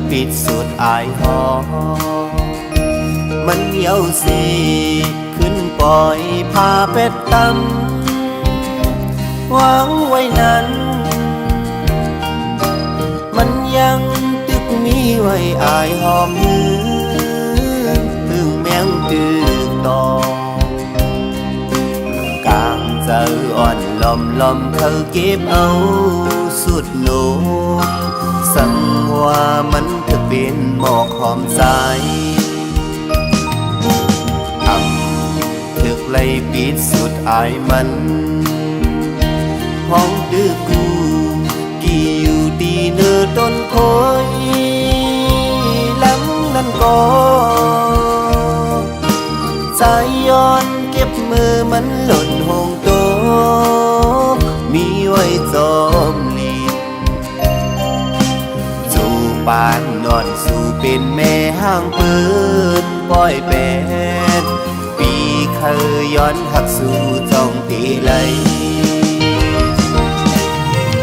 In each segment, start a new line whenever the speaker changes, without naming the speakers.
ปิดสุดอายหอมันเหี่ยวสีขึ้นปล่อยพาเป็ดตำหวังไว้นั้นมันยังตึกมีไว้อายหอมมือถึงแมงตึกตอกลางเจออ่อนลอมลอมเธอเก็บเอาสุดโลสังว่ามันจะเป็นหมอกหอมใจถึกไล่ปิดสุดอายมันห้องดื้อกูกี่อยู่ดีเนื้อต้นโพยล้ำนั่นก็ใจย้อนเก็บมือมันหล่นห้องโตมีไว้จอมลีสู่ปานนอนสู่เป็นแม่ห้างเปิดปล่อยเป็ดเคยย้อนหักสู่จ้องตีไหล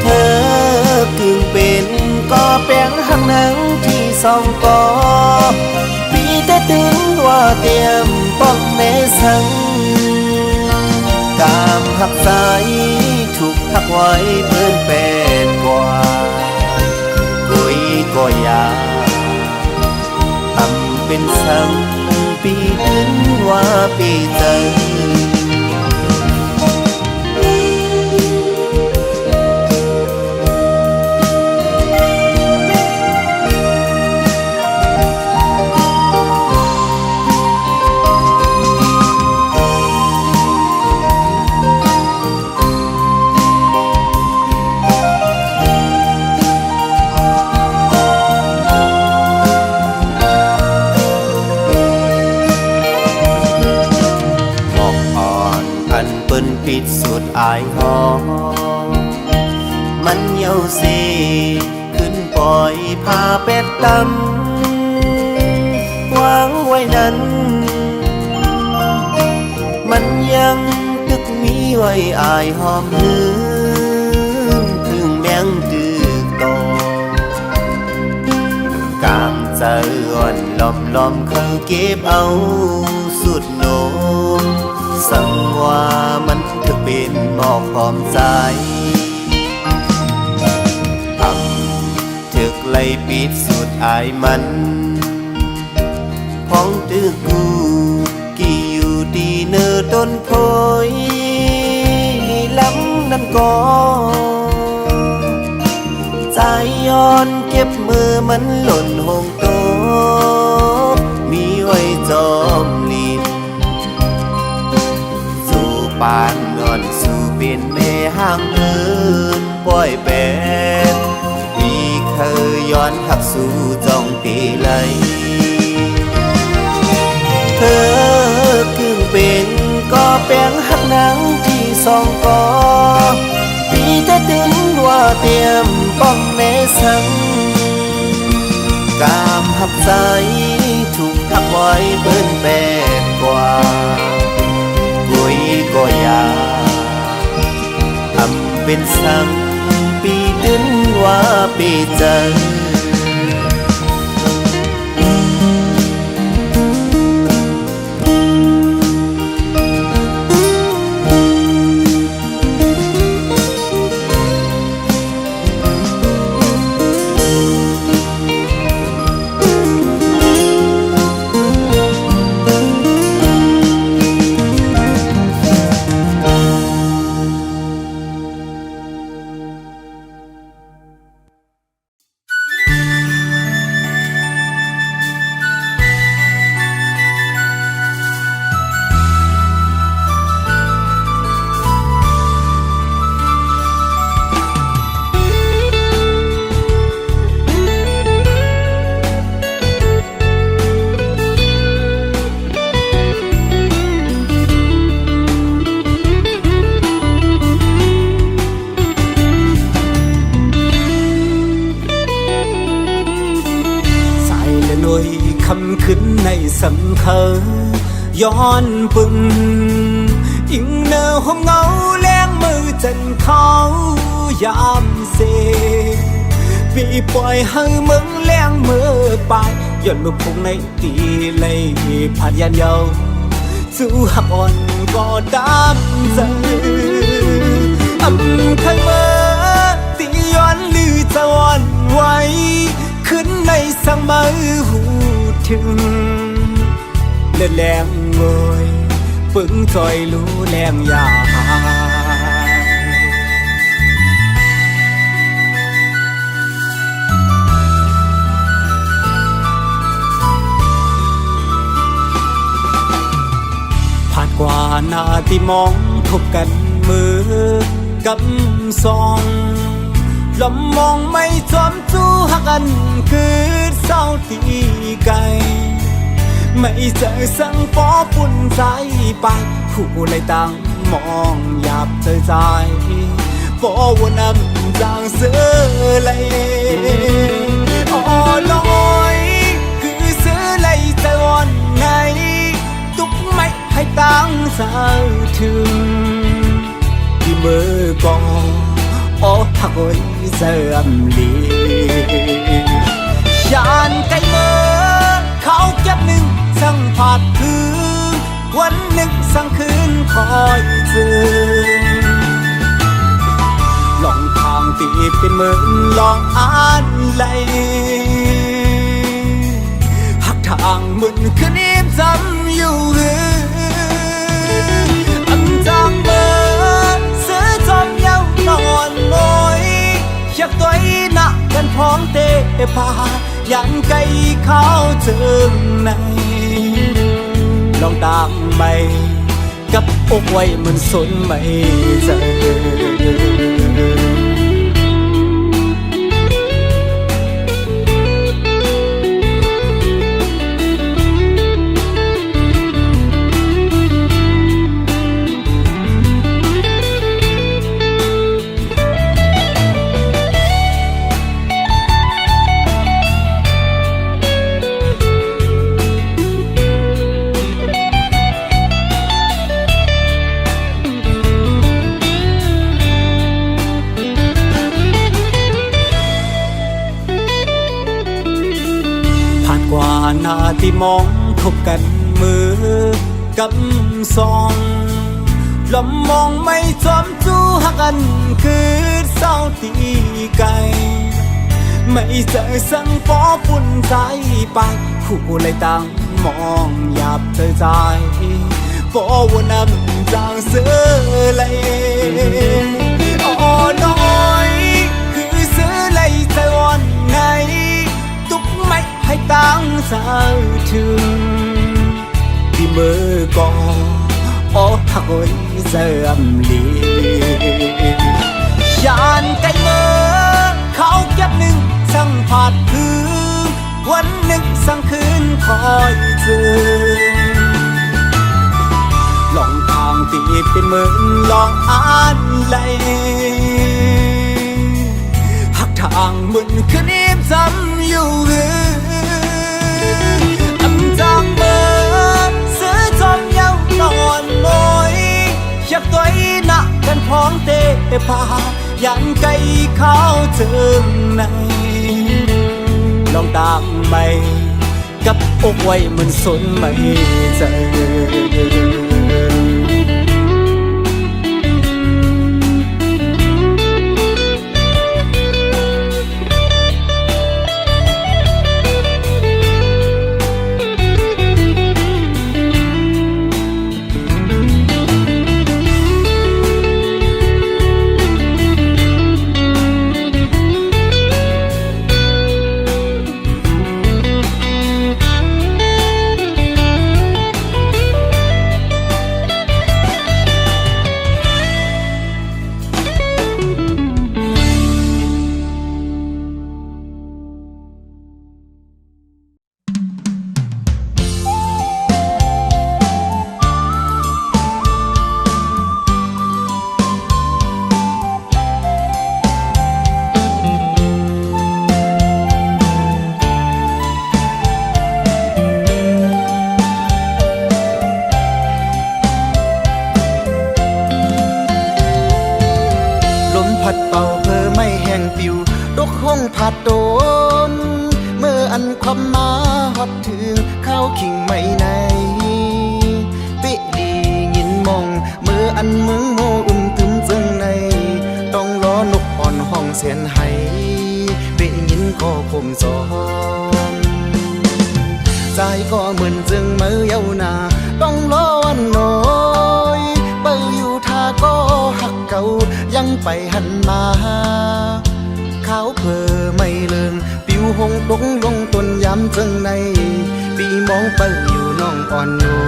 เธอกึ่งเป็นก็แป้งหักหนังที่สองกอปีแต่ถึงว่าเตรียมป้องแม่สังกามหักสายถูกหักไว้เพื่อนเป็นกว่ากุยก็ยาทำเป็นสังปีถึงว่าปีเจอปิดสุดอายหอมันเหี่ยวสีขึ้นปล่อยพาเป็ดตำวางไว้นั้นมันยังตึกมีไว้อายหอมหืมถึงแมงตึกโตกามใจอ่อนลอมลอมเคยเก็บเอาสุดโนมสังว่ามันจะเป็นหมอกหอมใจถึกไล่ปิดสุดอายมันพ้องตึกกูกี่อยู่ดีเนื้อต้นโพยล้ำนั่นก็ใจย้อนเก็บมือมันหล่นห้องโตมีไว้จอมลีปานนอนสู่เป็นแม่ห้างเอินปล่อยเป็ดปีเคยย้อนหักสู่จ้องตีไหลเธอครึ่งเป็นก็แป้งหักหนังที่สองกอปีแต่ถึงว่าเตรียมป้องแม่สังกามหักใจถูกทักไว้เปิ้นแปดกว่ากุยก็ยาทำเป็นสังปีถึงว่าปีเจอคำขึ้นในสำคัญย้อนปึงอิงเนอห้องเงาแรงมือจันเขายามเส vì bòi hơi mừng leng mơ bài dọn một phút này tỷ lệ phạt gian nhau dù hạc on có đám giờ âm khai mơ tỷย้อนลือจะอ่อนไหวขึ้นในสังมาหูถึงเล่นแรงงอยปึงจอยรู้แรงยาผ่านกว่าหน้าที่มองทบกันมือกำซองลมมองไม่จอมจู้หักกันคือเศร้าตีไกลไม่เจอสังปอปุ่นใจไปคู่เลยตั้งมองหยาบเจอใจปอวนนำจางเสือเลยอ๋อลอยคือเสือเลยใจวันไงตุกไม่ให้ตั้งสาวถึงที่มือกองอ๋อหักไว้เสื่อมลียานไกลเมื่อเขาเก็บหนึ่งสั่งผาดคืนวันหนึ่งสั่งคืนคอยเจอลองทางตีเป็นเหมือนลองอ่านไหลหักทางมึนคืนนี้จำอยู่จางเมื่อเสือจอมเย้านอนมอยอยากตัวหนักกันพร้อมเตะพายันไกลเขาเจิมในลองตามไปกับอกไว้มันสนไม่เจอกว่าหน้าที่มองทบกันมือกำซองลมมองไม่จอมจู้หักกันคือเศร้าตีไกลไม่เจอสังปอปุ่นใจไปคู่เลยตั้งมองหยาบเธอใจปอวนนำจางเสือเลยอ๋อน้อยคือเสือเลยใจอ่อนไงตุกไม่ให้ตั้งสาวถึงที่มือกออ๋อหักไว้เสื่อมลียานไกลเมื่อเขาเก็บหนึ่งสั่งผาดคืนวันหนึ่งสั่งคืนคอยเจอลองทางตีเป็นเหมือนลองอ่านไหลหักทางมึนคืนนี้จำอยู่จางเมื่อเสือจอมเย้านอนมอยอยากตัวหนักกันพร้อมเตะพายันไกลเขาเจิมในลองตามไปกับอกไว้มันสนไม่เจอ
ความมาฮอดถึงเข้าขิงไม่ในปิดียินมองมืออันมึงโมตึมจึงในต้องรอนกอ่อนห้องเสียนให้ปิยินก็คมสองใจก็เหมือนจึงมือเยานาต้องรอวันน้อยเปิดอยู่ท่าก็หักเก่ายังไปหันมาเขาเพอไม่เลืองปิวหงตกลงต้นยำจึงในปีมองเปิดอยู่น้องอ่อนน้อ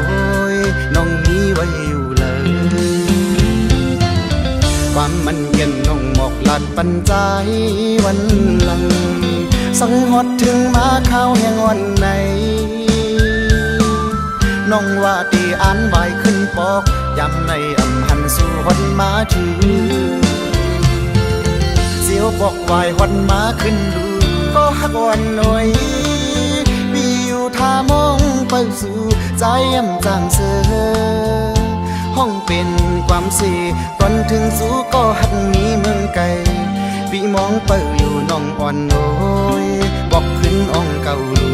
ยน้องมีไว้อยู่เลยความมันเย็นน้องหมอกหลัดปันใจวันหลังสังหดถึงมาข้าวแห่งวันไหนน้องว่าตีอ่านใบขึ้นปอกยำในอำหันสู่วันมาถือเสียวบอกวายวันมาขึ้นดูก็หักวันหน่อยมีอยู่ท่ามองไปสู่ใจยำจางเสือห้องเป็นความเสียตอนถึงสู่ก็หักมีเมืองไกลพี่มองเปิดอยู่น้องอ่อนโอยบอกขึ้นอ่องเก่าลู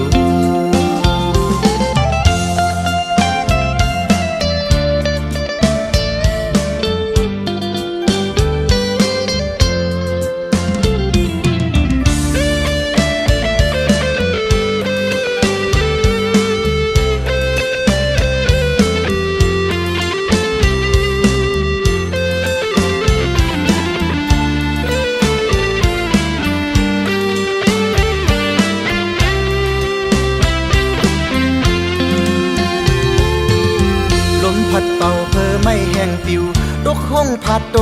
พัดเป่าเพอไม่แห้งปิวดกห้องผัดโด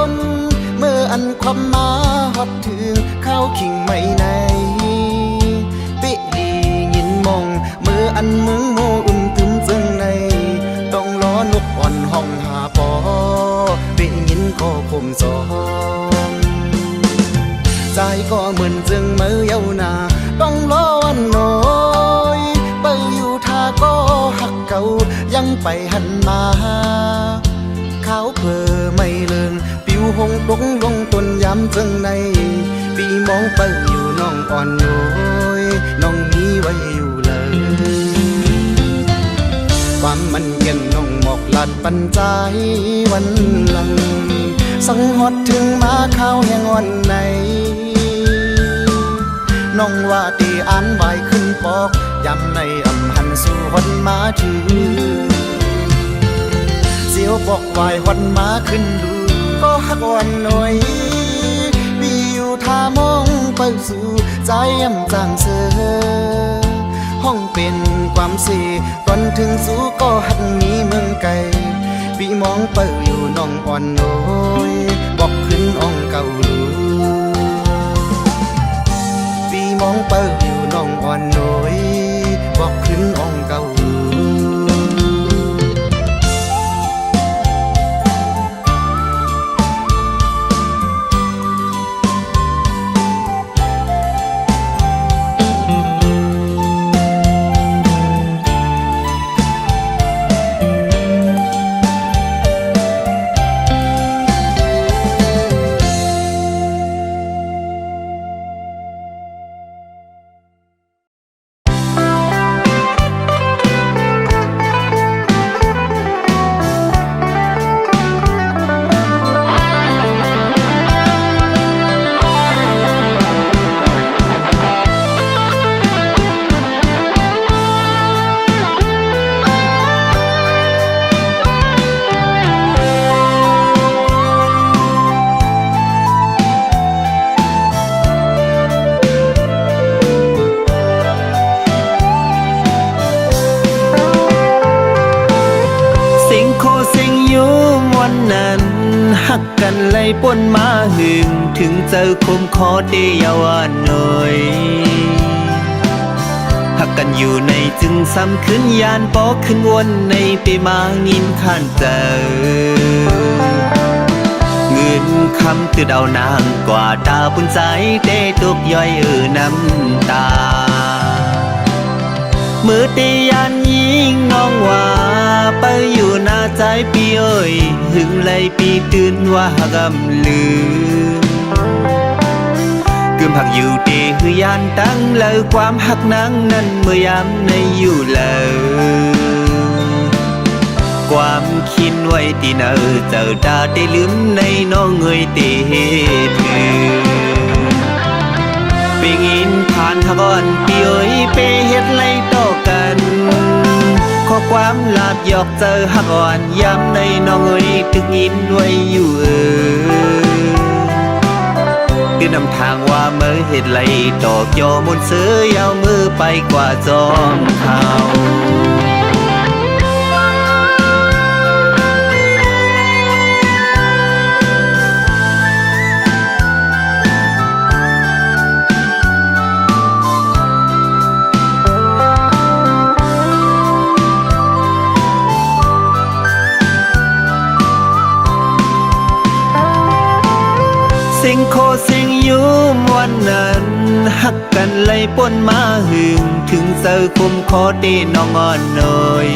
นเมื่ออันความมาฮอดถึงเข้าขิงไม่ในปิดียินมองเมื่ออันมึงโมตึมจึงในต้องรอนกอ่อนห้องหาปอปิยินก็คมสองใจก็เหมือนจึงเมื่อเยานาต้องรอวันน้อยเปิดอยู่ท่าก็หักเก่ายังไปหันมาเขาเพอไม่เลืองปิวหงตกลงต้นยำจึงในปีมองเปิดอยู่น้องอ่อนโอยน้องมีไว้อยู่เลยความมันเย็นน้องหมอกหลัดปันใจวันหลังสังหดถึงมาข้าวแห่งวันไหนน้องว่าตีอ่านใบขึ้นปอกยำในอำหันสู่วันมาถือเสียวบอกวายวันมาขึ้นดูก็หักวันหน่อยมีอยู่ท่ามองไปสู่ใจยำจางเสือห้องเป็นความเสียตอนถึงสู่ก็หักมีเมืองไกลพี่มองเปิดอยู่น้องอ่อนโอยบอกขึ้นอ่องเก่าลูพี่มองเปิดอยู่น้องอ่อนโอยบอกขึ้นอ่องเก่าหักกันไล่ป่นมาหึงถึงเจอคมคอเดียวหน่อยหักกันอยู่ในจึงซ้ำขึ้นยานปอขึ้นวนในไปมางินข้านเจอเงินคำตืดเอานางกว่าตาปุ่นใจเต้ตกย่อยน้ำตามือตียันยิงน้องว่าไปอยู่หน้าใจปีเอ้ยหึงเลยปีตื่นว่ากำลือกึมผักอยู่เตห
คือยานตั้งเลอความหักนางนั้นเมื่อยามในอยู่เลยความคิดไว้ที่เนอเจอตาได้ลืมในน้องเงยเตเหตุไปงินผ่านทะก่อนปีเอ้ยไปเฮ็ดไรต่อกันข้อความลาบหยอกเจอหักอ่อนย้ำในน้องเอ้ยตึกยินไว้อยู่คือนำทางว่าเมื่อเฮ็ดไรตอกยอมนเสือยาวมือไปกว่าจอมเขาเสียงโคเสียงยุมวันนั้นหักกันไล่ปนมาหึงถึงเจอคุมคอเตน้องอ่อนหน่อย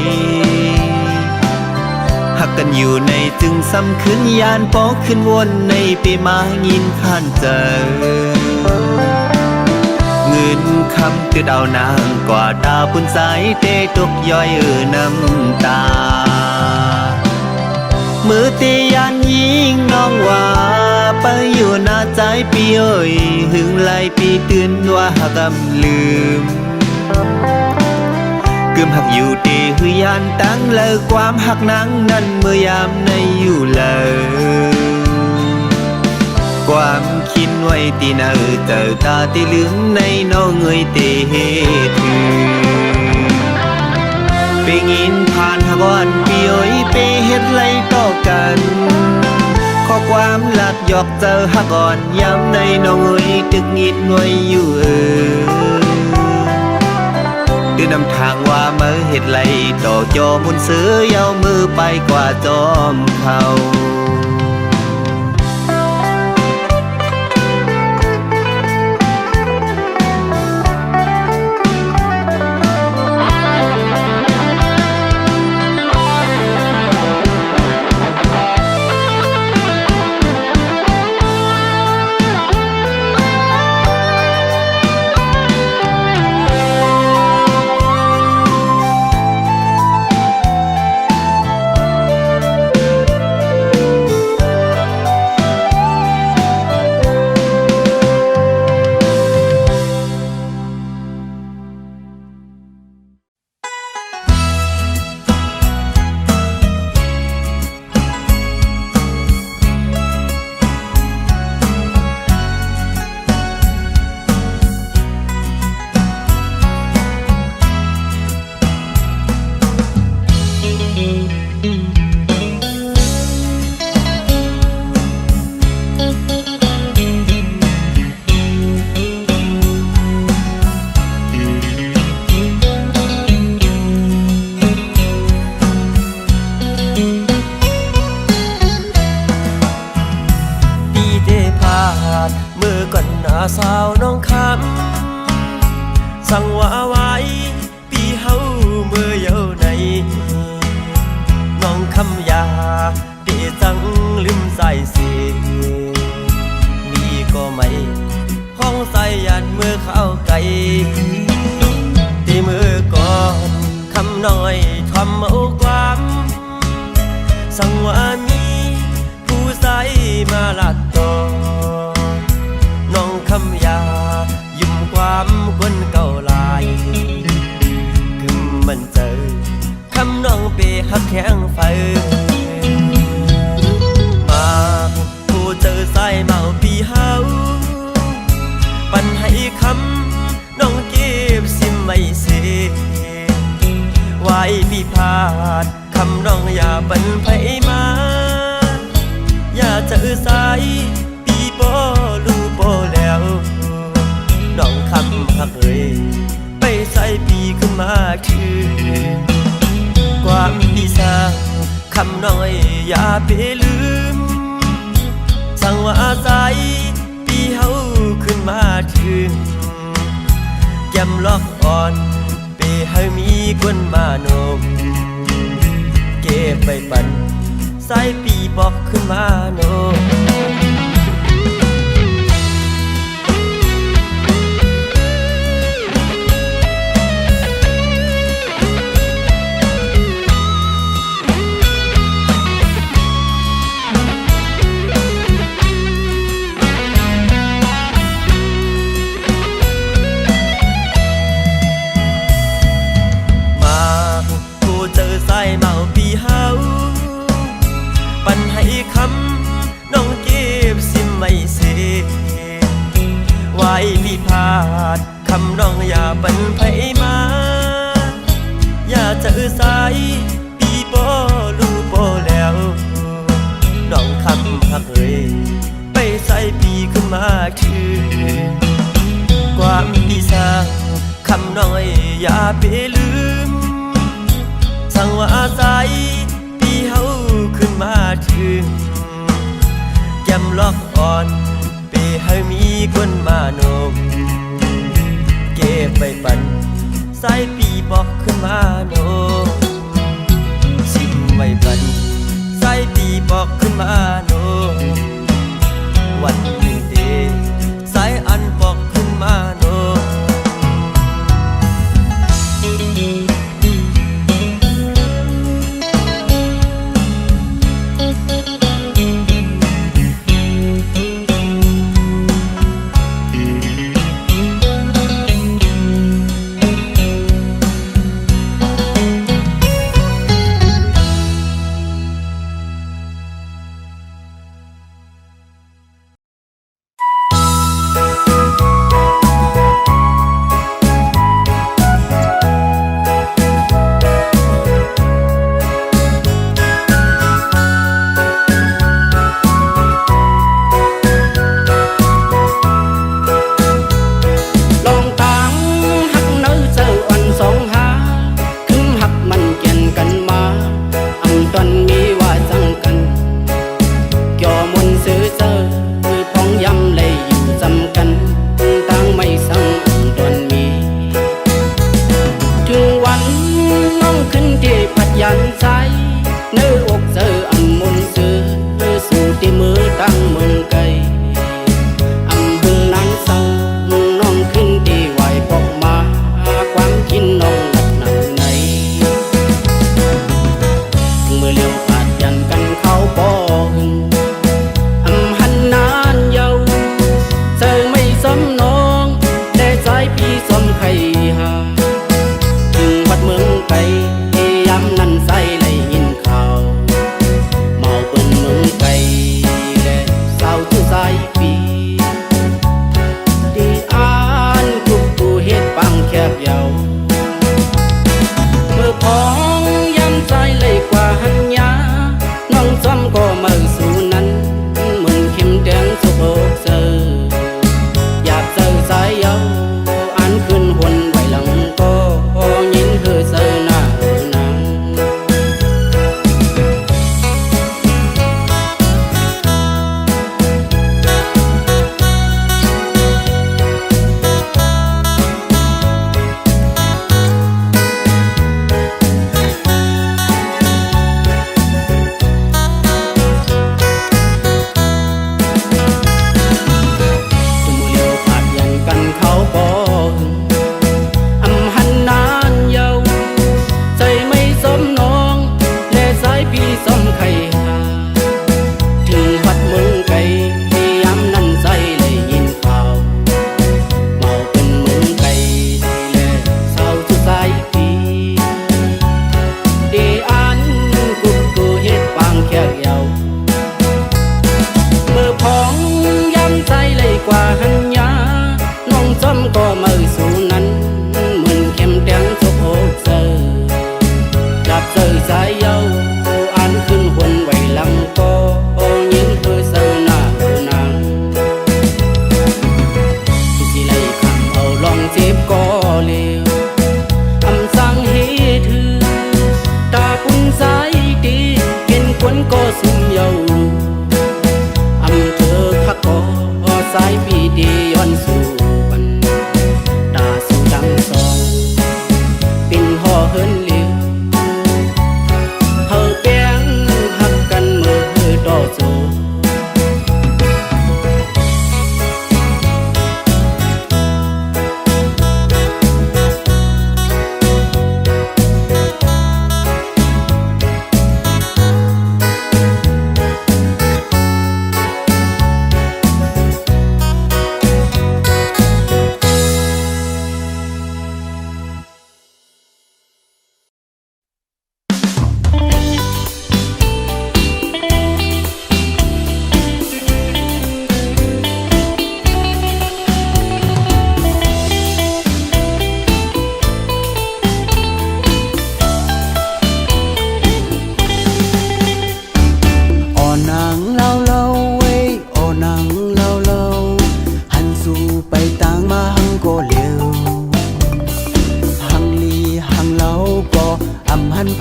หักกันอยู่ในจึงซ้ำขึ้นยานปอกขึ้นวนในปีมายินข้านเจอเงินคำคือดาวนางกว่าดาวปุ่นสายเตตกย้อยน้ำตามือตียันยิงน้องว่าไปอยู่หน้าใจปีเอ้ยหึงไล่ปีเตือนว่าหักำลืมกึมหักอยู่เตหือยานตั้งเลอความหักนางนั้นเมื่อยามในอยู่เลยความคิดไว้ที่เนอเจอตาที่ลืมในน้องเงยเตเหตุไปงินผ่านหักอ่อนปีเอ้ยไปเฮ็ดไรต่อกันข้อความหลักหยอกเจอหักอ่อนย้ำในน้องเอ้ยตึกงินไว้อยู่ดื้อนำทางว่าเมื่อเฮ็ดไรต่อจอมุนเสือยาวมือไปกว่าจอมเขาสาวน้องคำสั่งว่าไว้ปีเฮาเมื่อเยาในน้องคำยาเดจังลืมใส่เสียมีก็ไม่ห้องใส่ยันเมื่อเข้าไกลที่มือก่อนคำน้อยทำเอาความสั่งว่ามีผู้ใส่มาลัดต่อน้องคำยายิ้มความคนเก่าลายกึมมันเจอคำน้องเปหักแข็งไฟมาผู้เจอสายเมาปีเฮาปันให้คำน้องเก็บสิไม่เสียไว้ปีพาดคำน้องอย่าปันไผมาอย่าเจอสายปีโปลูโปแล้วน้องคำหักเอ่ยไปใส่ปีขึ้นมาคือความปีศาจคำน้อยอย่าไปลืมสั่งว่าใจปีเฮาขึ้นมาถึงแก้มล็อกอ่อนไปให้มีคนมานมเก็บไปปั่นสายปีบอกขึ้นมาโน คำน้อยอย่าไปลืมสั่งว่าอาศัยพี่เฮาขึ้นมาถึงแก้มล็อกอ่อนไปให้มีคนมาโนมเก็บไปปั่นสายปีบอกขึ้นมาโนมชิมไว้ปั่นสายปีบอกขึ้นมาโนมวันหนึ่งเดสายอันบอกขึ้นมาโนม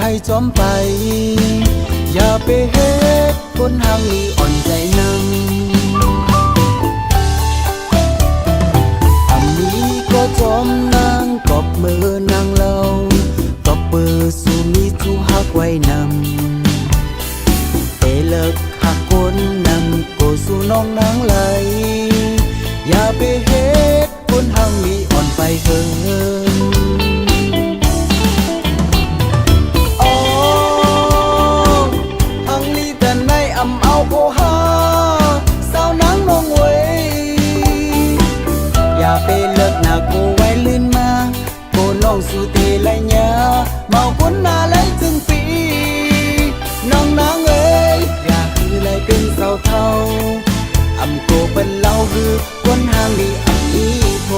อ้จอมไป อย่าไปเฮ็ดคนห่างนี้อ่อนใจนังอันนี้ก็จอมนางกอบมือนางเล่าตบเบอร์สู่มีจูฮักไว้นำเตเลิกหักคนนำโกสู่น้องนางไหลอย่าไปเฮ็ดคนห่างนี้อ่อนไปเหินโอฮาสาวนางน้องเวยอย่าไปเลิกหน้าโกไว้ลื่นมาโกน้องสู่เตไรยาเมาคนหน้าไหลถึงปีน้องนางเอ้ยอย่าคือไรเป็นเศร้าเท่าอำโกเป็นเล่าคือคนห่างดีอำอีโพ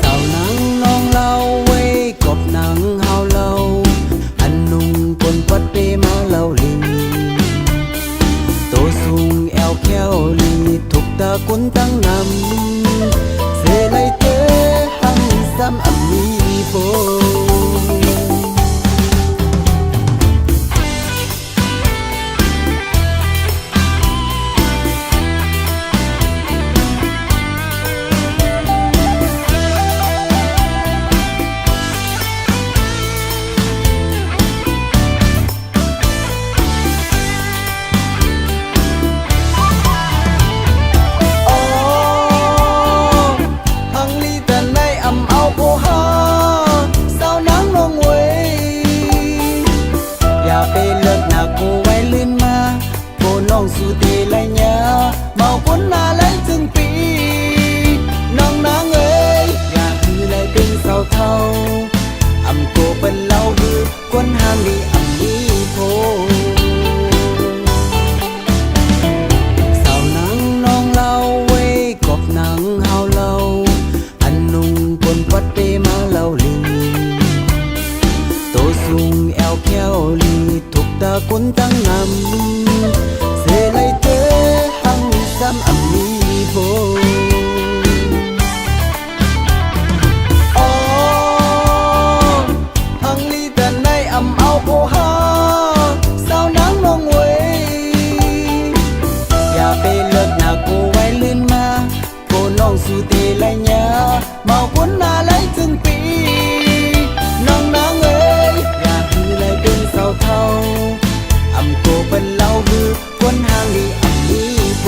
สาวนางน้องเล่าเว้ยกบนางเฮาเล่าคนปัดเปมาเล่าลิงโตสูงแอวแควลีทุกตาคนตั้งนำเสไลเตหังซ้ำอับมีโบสู่เตไรยาเมาคนหน้าไหลถึงปีน้องนางเอ้ยอย่าคือไรเป็นเศร้าเท่าอำโกเป็นเล่าคือคนห่างดีอำนี้โพสาวนางน้องเล่าเว้ยกบนางเฮาเล่าอันนุ่งคนปัดเปมาเล่าลิงโตสูงแอวแควลีทุกตาคนตั้งนำไลเตหังซ้ำอัมมีโบอ๋อหังลีแต่ในอำเอาโพฮาสาวนางน้องเวยอย่าไปเลิกหน้าโกไว้ลื่นมาโกน้องสู่เตไรยาเมาคนหน้าไหลถึงปีน้องนางเอ้ยอย่าคือไรเป็นเศร้าเท่าอำโกเป็นเล่าคือคนห่างดีอำนี้โพ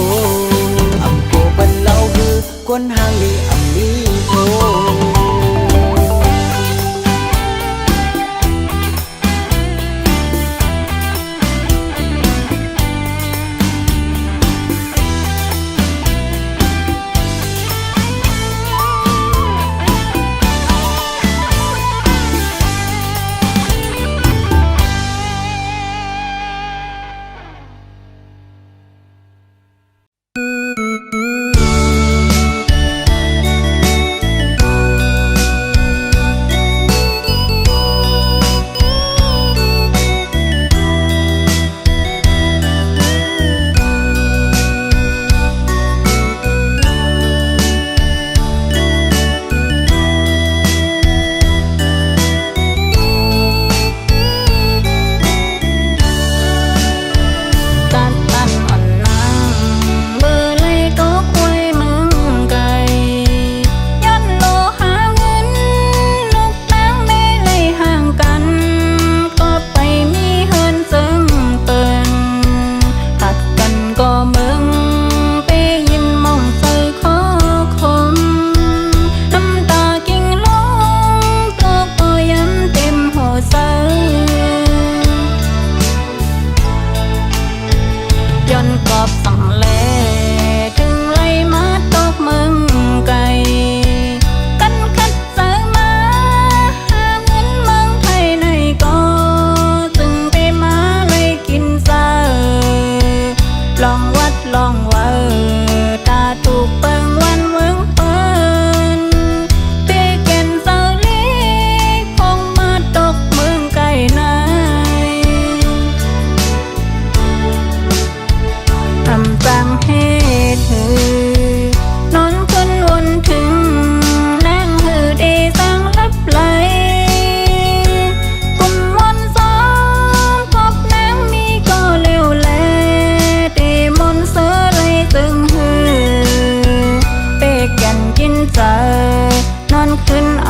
อำโกเป็นเล่าคือคนห่างดีอำนี้โพ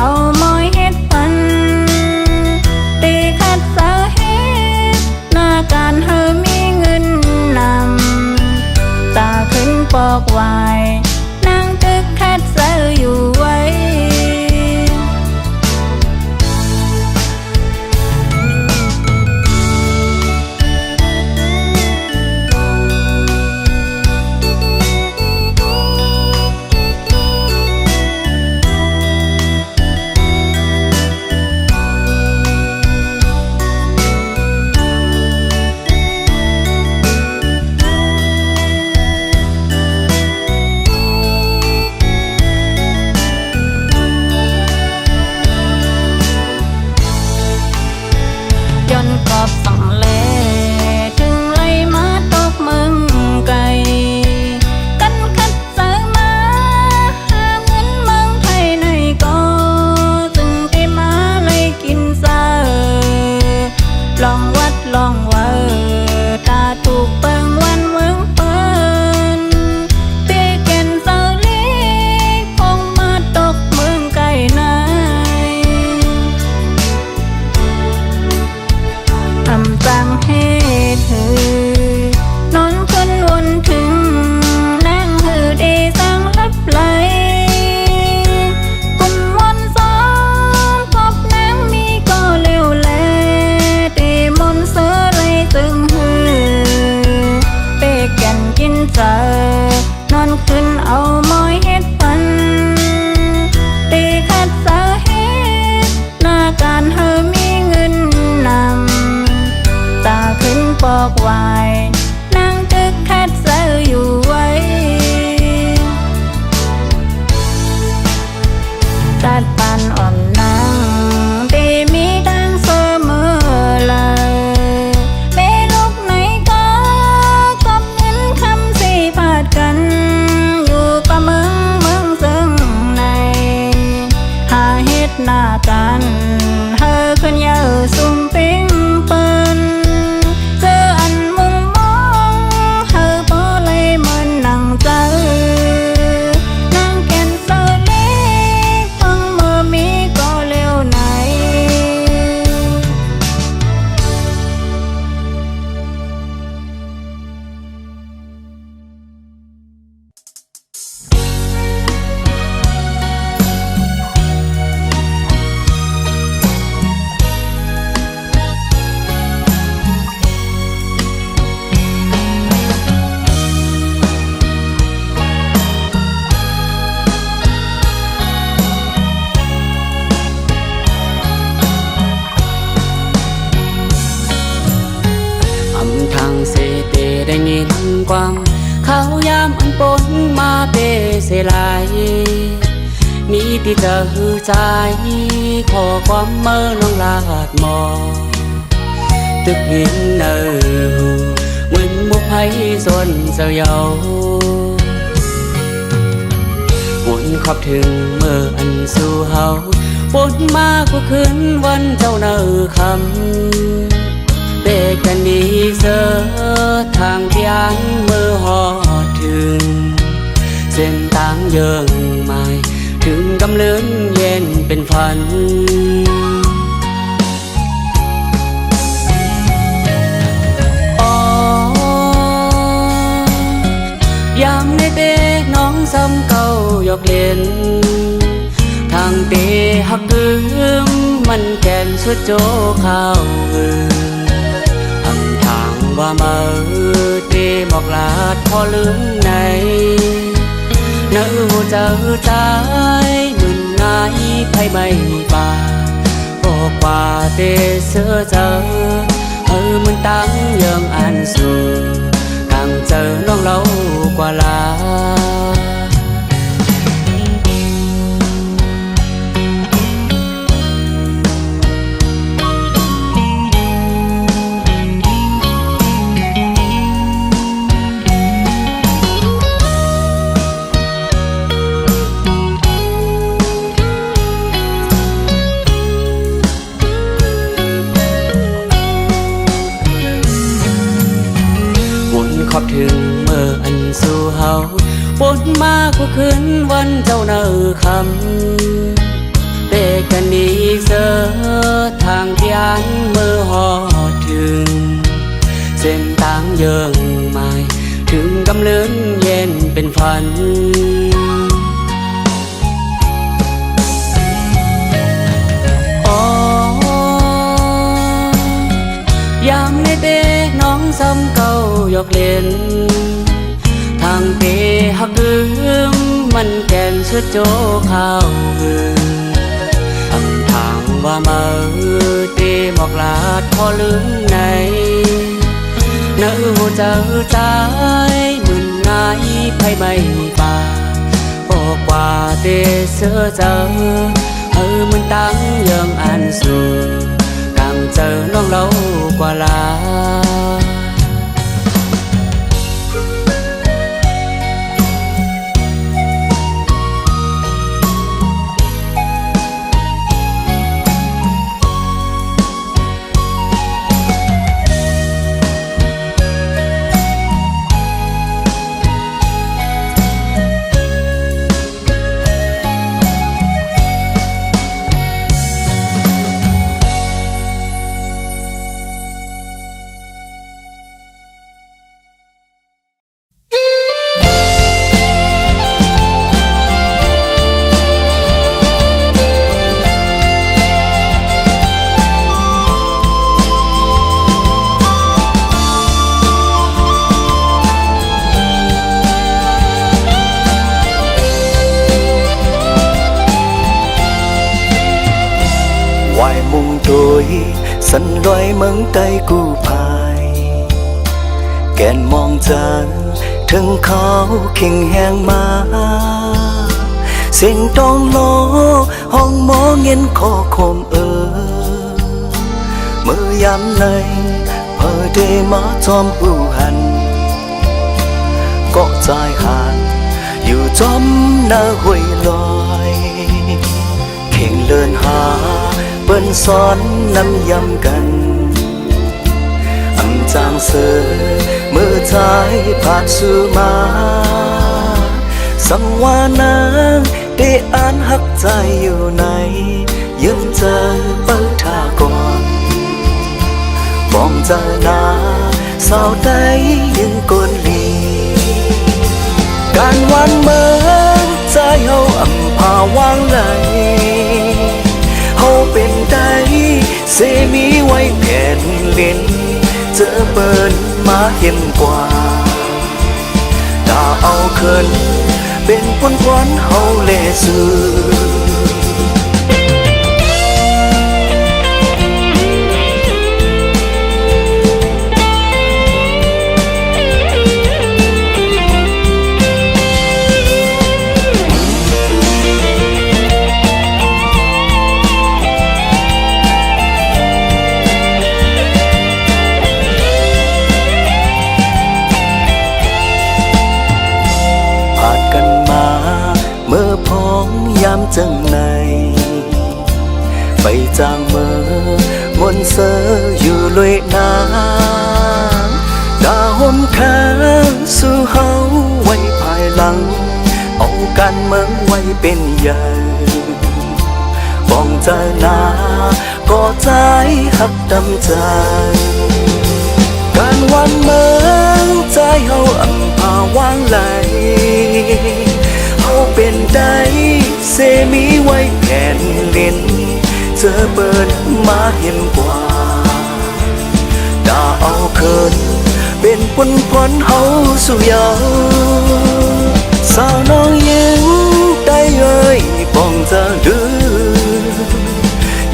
เอาหมอยเฮ็ดปันตีคัดสาเหตุหน้าการเธอมีเงินนำตาขึ้นปอกไว้นางตึกคัดเซออยู่ไว้ย้อนกอบสั่งแลถึงไล่มาตกเมืองไกลกันคัดเสอมาหาเงินเมืองไทยในก็จึงได้มาไล่กินเสอลองวัดลองเวอตาถูกเปิงวันเมืองเปิ้นตีแก่นเสอเล็กคงมาตกเมืองไกลไหนทำจังให้เธอนอนคนวนถึงนั่งหือได้สั่งลับไหลกุมวันซ้อมพบนางมีก็เร็วแลตีมนเสือเลยตึงหือเปกแก่นกินเจอนอนขึ้นเอาหมอยเฮ็ดปันตีคัดสาเหตุหน้าการเธอมีเงินนำตาขึ้นปอกไว้นางตึกคัดเซออยู่ไว้ตัดปันอ่อนนางตีมีดังเสมอเลยเมลูกไหนก็กับเงินคำสี่พาดกันอยู่กับเมืองซึ่งในหาเฮ็ดหน้ากันเธอขึ้นเยอะสุ่มปิ้งเปิ้นเจออันมุงมองเธอบ่เลยมันนั่งเจอนางแก่นเสอเล็กฟังเมื่อมีก็เร็วไหน
อำทางเสเตได้ยินกวางเขายามอันปนมาเปเสลายมีที่เจอใจขอความเมื่อน้องลาดมอตึกหินเนอเหมือนมุกไผ่ส่วนเจ้าเยาวนขอบถึงเมื่ออันสู่เฮาวนมากกว่าคืนวันเจ้าเนอคำเบกกันดีเสือทางที่อันเมื่อหอดถึงเส้นทางเยิงใหม่ถึงกำเลือนเย็นเป็นฝันอ๋อยามในเตน้องซ้ำเก่าหยอกเล่นทางเตหักลืมมันแก่นสุดโจข้าวว่ามาเตบอกลาดพอลืมในเนื้อหัวใจใจมึนง่ายไพ่ไม่บาบอกว่าเตเสือเจอมึนตั้งยังอันสู่กังเจอน้องเล่ากว่าลา อบถึงเมื่ออันสู่เฮาปนมากกว่าคืนวันเจ้าเนอคำเต ดีเสือทางที่อันเมื่อหอดถึงเส้นทางเยิงใหม่ถึงกำเนิดเย็นเป็นฝันยามในเต้น้องซ้ำเก่ายกเล่นทางเต้หักลืมมันแก่นสุดโจข้าวหือทำทางว่ามาเต้บอกลาดพอลืมในเนื้อหัวใจใจมึนงายไพ่ไม่ป่าบอกว่าเต้เสือเจอมันตั้งยังอันสูcàng chờ non lâu qua lá
วายมุงโดยสันลอยเมืองใต้กู้ภัยแกนมองจานถึงเขาเข่งแหงมาเสียงตองโลห้องหมอเงินคอคมมือยำในเพื่อได้มาจอมหูหันก็ใจหันอยู่จอมหน้าห้วยลอยเข่งเลินหาเปิ้นสอนนำยำกันอำจางเสือมือใจผ่านสู่มาสังวานางได้อ่านหักใจอยู่ในยืมเจอเปิดทาก่อนมองเจอหน้าสาวใดยังกนลีการวันเมื่อใจเฮาอำพาวางไหลเฮาเป็นใจเสมีไว้แผ่นเล่นเจอเปิ้นมาเห็นกว่าตาเอาเคินเป็นผลควันเฮาเลสือจังในไปจางเมื่อมนเสออยู่ลอยน้ำดาห่มข้างสู่เฮาไว้ภายหลังเอาการเมืองไว้เป็นใหญ่บ้องเจอหน้าก็ใจหักดำใจการวันเมืองใจเฮาอำพาวางไหลเฮาเป็นได้เสมีไว้แผ่นเล่นเจอเปิดมาเห็นกว่าดาเอาเคินเป็นผลพรเฮาสู่ยาวสาวน้องยังได้เอ่ยบ้องจะดื้อ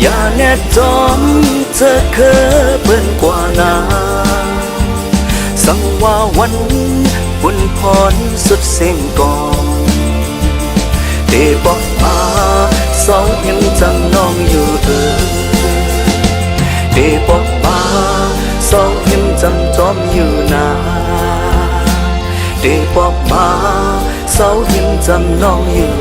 อย่าแน่จอมเธอเคยเปิ้นกว่านาสังว่าวันผลพรสุดเส้นก่อนได้บอกมาสองยังจำน้องอยู่ได้บอกมาสองยังจำจอมอยู่นาได้บอกมาสองยังจำน้องอยู่